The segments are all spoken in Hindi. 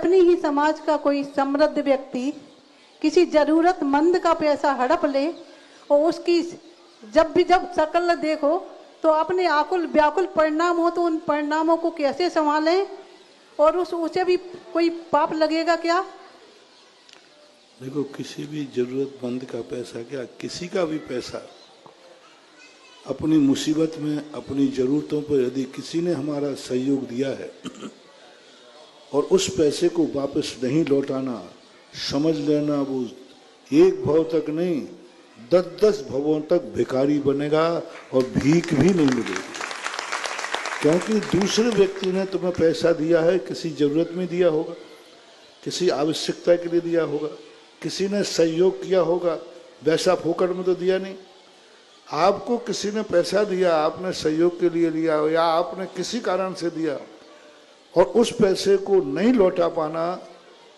अपनी ही समाज का कोई समृद्ध व्यक्ति किसी जरूरतमंद का पैसा हड़प ले और उसकी जब शक्ल देखो तो अपने आकुल व्याकुल परिणाम हो तो उन परिणामों को कैसे संभालें और उसे भी कोई पाप लगेगा क्या? देखो, किसी भी जरूरतमंद का पैसा, क्या किसी का भी पैसा, अपनी मुसीबत में अपनी ज़रूरतों पर यदि किसी ने हमारा सहयोग दिया है और उस पैसे को वापस नहीं लौटाना, समझ लेना वो एक भव तक नहीं 10-10 भवों तक भिखारी बनेगा और भीख भी नहीं मिलेगी। क्योंकि दूसरे व्यक्ति ने तुम्हें पैसा दिया है, किसी जरूरत में दिया होगा, किसी आवश्यकता के लिए दिया होगा, किसी ने सहयोग किया होगा, वैसा फोकट में तो दिया नहीं। आपको किसी ने पैसा दिया, आपने सहयोग के लिए लिया या आपने किसी कारण से दिया और उस पैसे को नहीं लौटा पाना,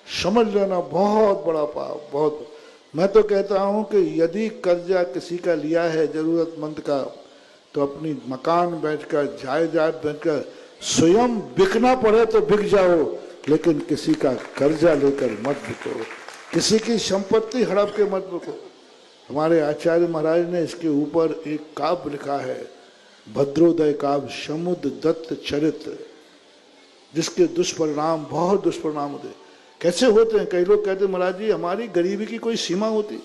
समझ लेना बहुत बड़ा पाप। बहुत, मैं तो कहता हूं कि यदि कर्जा किसी का लिया है जरूरतमंद का, तो अपनी मकान बेचकर, जायदाद बेचकर, स्वयं बिकना पड़े तो बिक जाओ, लेकिन किसी का कर्जा लेकर मत बिको, किसी की संपत्ति हड़प के मत बिको। हमारे आचार्य महाराज ने इसके ऊपर एक काव्य लिखा है, भद्रोदय काव्य, समुद्र दत्त चरित्र, जिसके दुष्परिणाम, बहुत दुष्परिणाम होते। कैसे होते हैं? कई लोग कहते हैं महाराज जी हमारी गरीबी की कोई सीमा होती,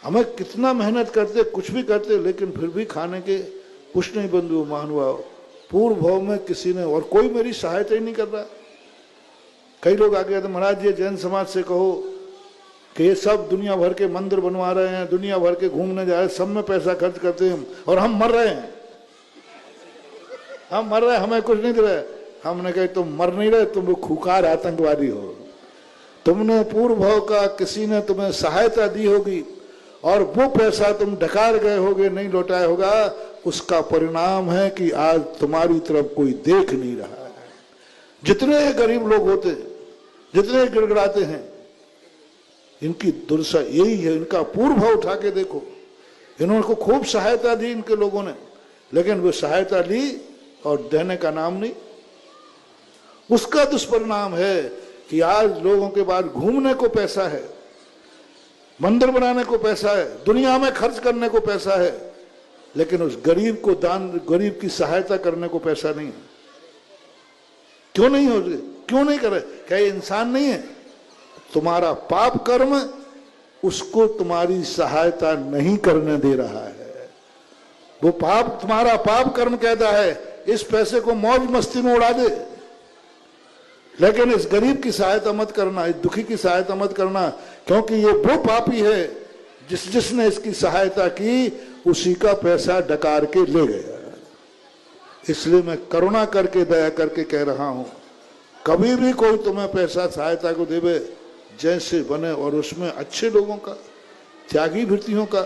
हमें कितना मेहनत करते, कुछ भी करते, लेकिन फिर भी खाने के कुछ नहीं बंधु महानुभाव, पूर्व भाव में किसी ने, और कोई मेरी सहायता ही नहीं कर रहा। कई लोग आगे कहते महाराज जी जैन समाज से कहो कि ये सब दुनिया भर के मंदिर बनवा रहे हैं, दुनिया भर के घूमने जा रहे हैं, सब में पैसा खर्च करते हैं और हम मर रहे हैं, हम मर रहे हैं, हमें कुछ नहीं दे रहे। हमने कहा तुम मर नहीं रहे, तुम खुखार आतंकवादी हो, तुमने पूर्व भाव का किसी ने तुम्हें सहायता दी होगी और वो पैसा तुम डकार गए होगे, नहीं लौटाया होगा, उसका परिणाम है कि आज तुम्हारी तरफ कोई देख नहीं रहा है। जितने गरीब लोग होते, जितने गिड़गिड़ाते हैं, इनकी दुर्दशा यही है। इनका पूर्व भाव उठा के देखो, इन्होंने को खूब सहायता दी इनके लोगों ने, लेकिन वो सहायता ली और देने का नाम नहीं। उसका दुष्परिणाम है कि आज लोगों के पास घूमने को पैसा है, मंदिर बनाने को पैसा है, दुनिया में खर्च करने को पैसा है, लेकिन उस गरीब को दान, गरीब की सहायता करने को पैसा नहीं है। क्यों नहीं हो, क्यों नहीं करे? क्या ये इंसान नहीं है? तुम्हारा पाप कर्म उसको तुम्हारी सहायता नहीं करने दे रहा है। वो पाप, तुम्हारा पाप कर्म कहता है इस पैसे को मौज मस्ती में उड़ा दे, लेकिन इस गरीब की सहायता मत करना, इस दुखी की सहायता मत करना, क्योंकि ये वो पापी है जिसने इसकी सहायता की, उसी का पैसा डकार के ले गया। इसलिए मैं करुणा करके, दया करके कह रहा हूं, कभी भी कोई तुम्हें पैसा सहायता को देवे, जैसे बने, और उसमें अच्छे लोगों का, त्यागी वृत्तियों का,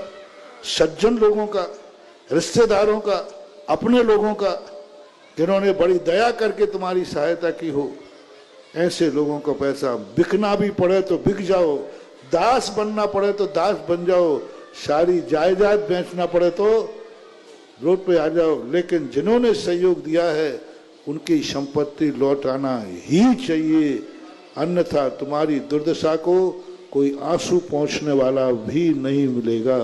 सज्जन लोगों का, रिश्तेदारों का, अपने लोगों का, जिन्होंने बड़ी दया करके तुम्हारी सहायता की हो, ऐसे लोगों का पैसा, बिकना भी पड़े तो बिक जाओ, दास बनना पड़े तो दास बन जाओ, सारी जायदाद बेचना पड़े तो रोड पे आ जाओ, लेकिन जिन्होंने सहयोग दिया है उनकी संपत्ति लौटाना ही चाहिए, अन्यथा तुम्हारी दुर्दशा को कोई आंसू पहुंचने वाला भी नहीं मिलेगा।